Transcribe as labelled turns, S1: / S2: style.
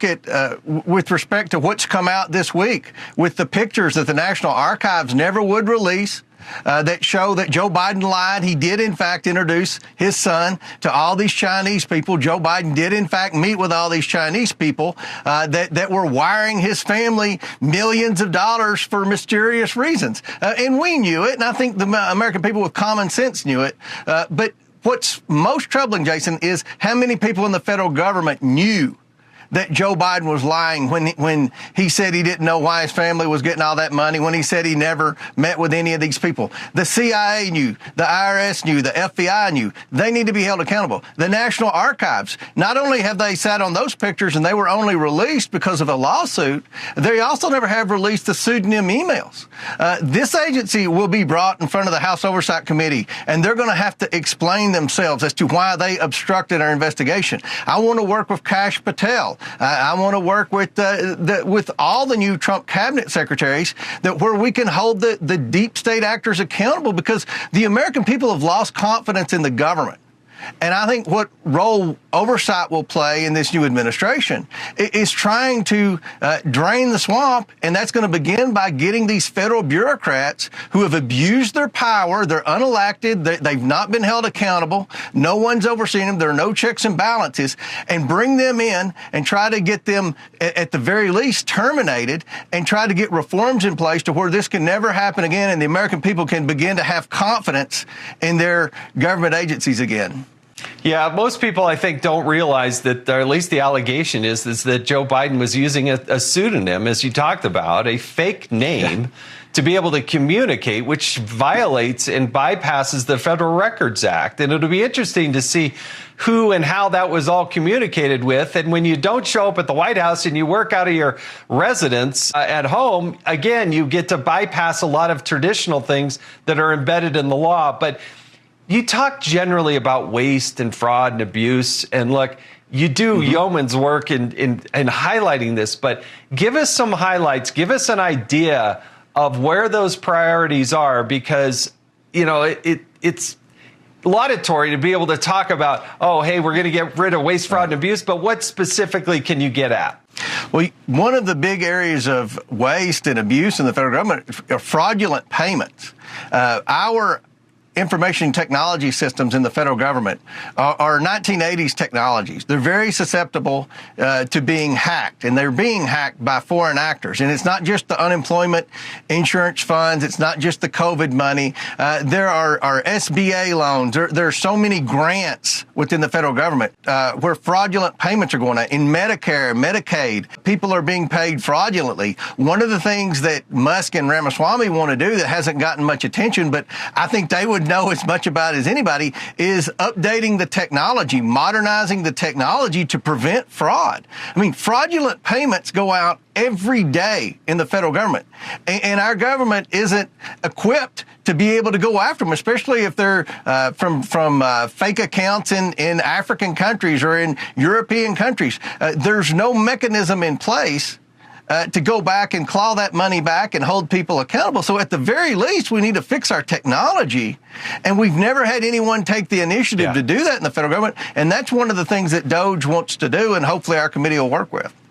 S1: at, with respect to what's come out this week, with the pictures that the National Archives never would release, that show that Joe Biden lied. He did, in fact, introduce his son to all these Chinese people. Joe Biden did, in fact, meet with all these Chinese people that were wiring his family millions of dollars for mysterious reasons. And we knew it, and I think the American people with common sense knew it. But what's most troubling, Jason, is how many people in the federal government knew that Joe Biden was lying when he said he didn't know why his family was getting all that money, when he said he never met with any of these people. The CIA knew, the IRS knew, the FBI knew. They need to be held accountable. The National Archives, not only have they sat on those pictures and they were only released because of a lawsuit, they also never have released the pseudonym emails. This agency will be brought in front of the House Oversight Committee, and they're going to have to explain themselves as to why they obstructed our investigation. I want to work with Kash Patel. I want to work with all the new Trump cabinet secretaries where we can hold the deep state actors accountable, because the American people have lost confidence in the government. And I think what role oversight will play in this new administration is trying to drain the swamp, and that's going to begin by getting these federal bureaucrats who have abused their power. They're unelected. They've not been held accountable. No one's overseen them. There are no checks and balances, and bring them in and try to get them, at the very least, terminated, and try to get reforms in place to where this can never happen again, and the American people can begin to have confidence in their government agencies again.
S2: Yeah, most people, I think, don't realize that, or at least the allegation is that Joe Biden was using a pseudonym, as you talked about, a fake name, to be able to communicate, which violates and bypasses the Federal Records Act. And it'll be interesting to see who and how that was all communicated with. And when you don't show up at the White House and you work out of your residence at home, again, you get to bypass a lot of traditional things that are embedded in the law. But you talk generally about waste and fraud and abuse, and look, you do yeoman's work in highlighting this, but give us some highlights, give us an idea of where those priorities are, because, you know, it's laudatory to be able to talk about, oh, hey, we're going to get rid of waste, fraud, and abuse, but what specifically can you get at?
S1: Well, one of the big areas of waste and abuse in the federal government are fraudulent payments. Our information technology systems in the federal government are 1980s technologies. They're very susceptible to being hacked, and they're being hacked by foreign actors. And it's not just the unemployment insurance funds. It's not just the COVID money. There are SBA loans. There are so many grants within the federal government where fraudulent payments are going on. In Medicare, Medicaid, people are being paid fraudulently. One of the things that Musk and Ramaswamy want to do that hasn't gotten much attention, but I think they would know as much about as anybody, is updating the technology, modernizing the technology to prevent fraud. I mean, fraudulent payments go out every day in the federal government, and our government isn't equipped to be able to go after them, especially if they're from fake accounts in African countries or in European countries. There's no mechanism in place to go back and claw that money back and hold people accountable. So at the very least, we need to fix our technology. And we've never had anyone take the initiative to do that in the federal government. And that's one of the things that DOJ wants to do, and hopefully our committee will work with.